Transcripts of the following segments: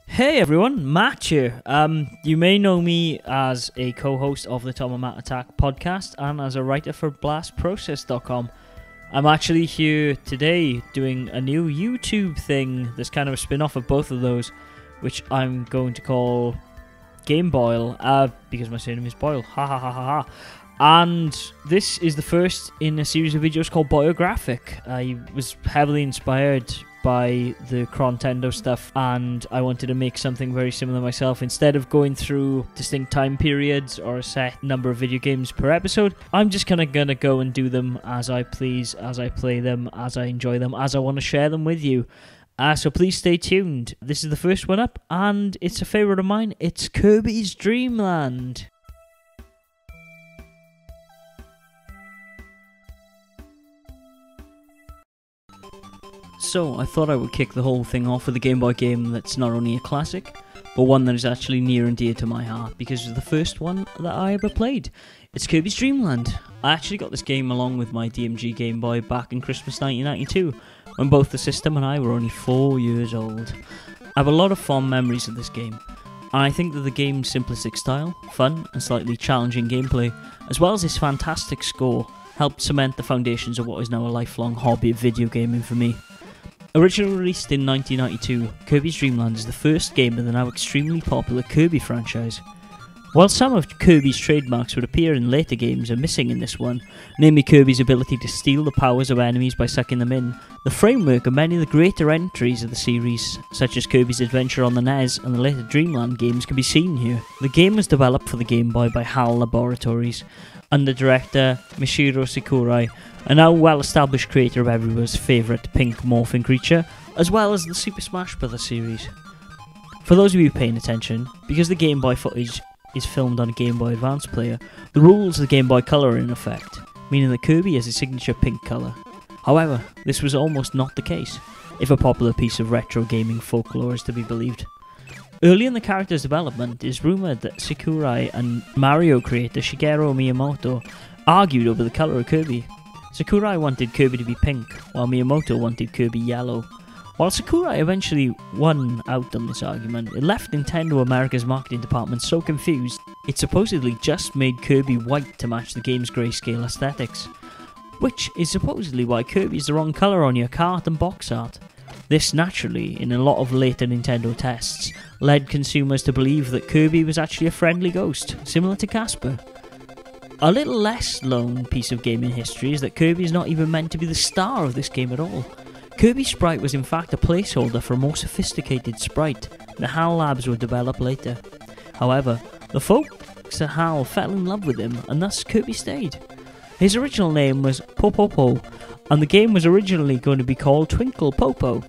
Hey everyone, Matt here. You may know me as a co-host of the Tom and Matt Attack podcast and as a writer for blastprocess.com. I'm actually here today doing a new YouTube thing that's kind of a spin-off of both of those, which I'm going to call Game Boil, because my surname is Boyle. Ha ha ha ha ha. And this is the first in a series of videos called Boyographic. I was heavily inspired by the Nintendo stuff, and I wanted to make something very similar myself. Instead of going through distinct time periods or a set number of video games per episode, I'm just gonna go and do them as I please, as I play them, as I enjoy them, as I want to share them with you. So please stay tuned. This is the first one up, and it's a favourite of mine. It's Kirby's Dreamland. So, I thought I would kick the whole thing off with a Gameboy game that's not only a classic, but one that is actually near and dear to my heart, because it's the first one that I ever played. It's Kirby's Dreamland. I actually got this game along with my DMG Game Boy back in Christmas 1992, when both the system and I were only 4 years old. I have a lot of fond memories of this game, and I think that the game's simplistic style, fun and slightly challenging gameplay, as well as its fantastic score, helped cement the foundations of what is now a lifelong hobby of video gaming for me. Originally released in 1992, Kirby's Dreamland is the first game of the now extremely popular Kirby franchise. While some of Kirby's trademarks would appear in later games are missing in this one, namely Kirby's ability to steal the powers of enemies by sucking them in, the framework of many of the greater entries of the series, such as Kirby's Adventure on the NES and the later Dreamland games, can be seen here. The game was developed for the Game Boy by HAL Laboratories, under director Michiru Sakurai, a now well-established creator of everyone's favourite pink morphing creature, as well as the Super Smash Bros. Series. For those of you paying attention, because the Game Boy footage is filmed on a Game Boy Advance player, the rules of the Game Boy Color are in effect, meaning that Kirby has a signature pink colour. However, this was almost not the case, if a popular piece of retro gaming folklore is to be believed. Early in the character's development, it is rumoured that Sakurai and Mario creator Shigeru Miyamoto argued over the colour of Kirby. Sakurai wanted Kirby to be pink, while Miyamoto wanted Kirby yellow. While Sakurai eventually won out on this argument, it left Nintendo America's marketing department so confused, it supposedly just made Kirby white to match the game's grayscale aesthetics. Which is supposedly why Kirby is the wrong colour on your cart and box art. This naturally, in a lot of later Nintendo tests, led consumers to believe that Kirby was actually a friendly ghost, similar to Casper. A little less known piece of gaming history is that Kirby is not even meant to be the star of this game at all. Kirby's sprite was in fact a placeholder for a more sophisticated sprite that HAL Labs would develop later. However, the folks at HAL fell in love with him, and thus Kirby stayed. His original name was Popopo, and the game was originally going to be called Twinkle Popo,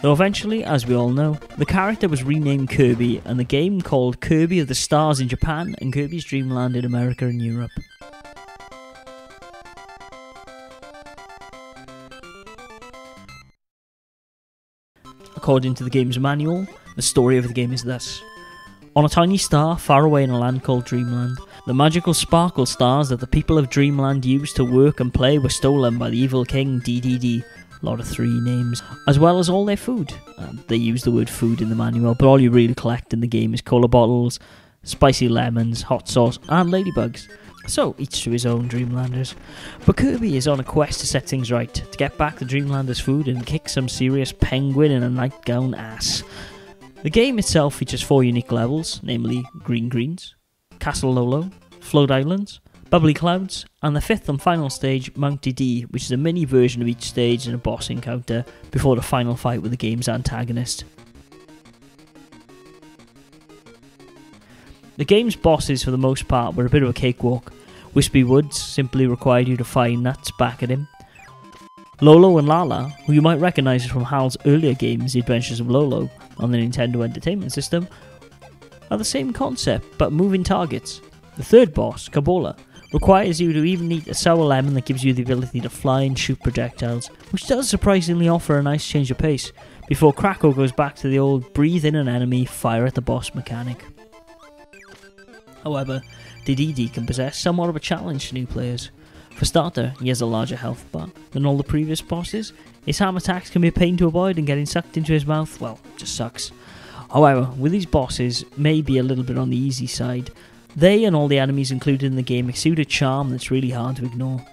though eventually, as we all know, the character was renamed Kirby and the game called Kirby of the Stars in Japan and Kirby's Dreamland in America and Europe. According to the game's manual, the story of the game is thus. On a tiny star far away in a land called Dreamland, the magical sparkle stars that the people of Dreamland used to work and play were stolen by the evil king DDD, Lord of Three Names, as well as all their food. They use the word food in the manual, but all you really collect in the game is cola bottles, spicy lemons, hot sauce, and ladybugs. So, each to his own, Dreamlanders. But Kirby is on a quest to set things right, to get back the Dreamlanders' food and kick some serious penguin in a nightgown ass. The game itself features 4 unique levels, namely Green Greens, Castle Lolo, Float Islands, Bubbly Clouds, and the 5th and final stage, Mount D, which is a mini version of each stage and a boss encounter before the final fight with the game's antagonist. The game's bosses, for the most part, were a bit of a cakewalk. Wispy Woods simply required you to fire nuts back at him. Lolo and Lala, who you might recognise from HAL's earlier games, The Adventures of Lolo, on the Nintendo Entertainment System, are the same concept, but moving targets. The third boss, Kabola, requires you to even eat a sour lemon that gives you the ability to fly and shoot projectiles, which does surprisingly offer a nice change of pace, before Krako goes back to the old breathe in an enemy, fire at the boss mechanic. However, Dedede can possess somewhat of a challenge to new players. For starter, he has a larger health bar than all the previous bosses. His ham attacks can be a pain to avoid, and getting sucked into his mouth, well, just sucks. However, with these bosses may be a little bit on the easy side, they and all the enemies included in the game exude a charm that's really hard to ignore.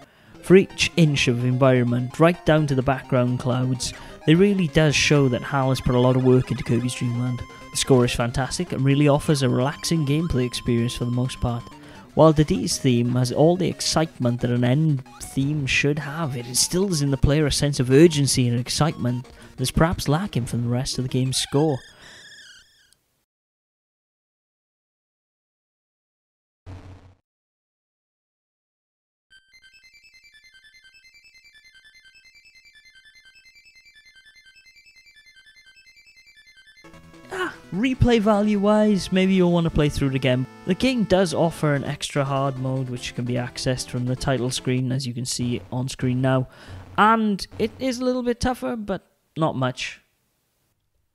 For each inch of environment, right down to the background clouds, it really does show that HAL has put a lot of work into Kirby's Dreamland. The score is fantastic and really offers a relaxing gameplay experience for the most part. While the D's theme has all the excitement that an end theme should have, it instills in the player a sense of urgency and excitement that is perhaps lacking from the rest of the game's score. Replay value wise, maybe you'll want to play through it again. The game does offer an extra hard mode which can be accessed from the title screen, as you can see on screen now, and it is a little bit tougher, but not much.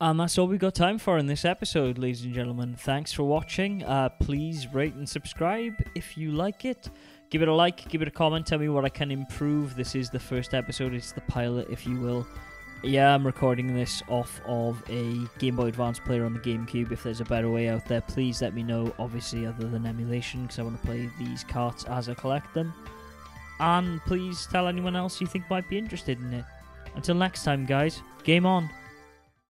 And that's all we've got time for in this episode, ladies and gentlemen. Thanks for watching. Please rate and subscribe if you like it. Give it a like, give it a comment, tell me what I can improve. This is the first episode, it's the pilot if you will. Yeah, I'm recording this off of a Game Boy Advance player on the GameCube. If there's a better way out there, please let me know, obviously other than emulation, because I want to play these carts as I collect them. And please tell anyone else you think might be interested in it. Until next time guys, game on!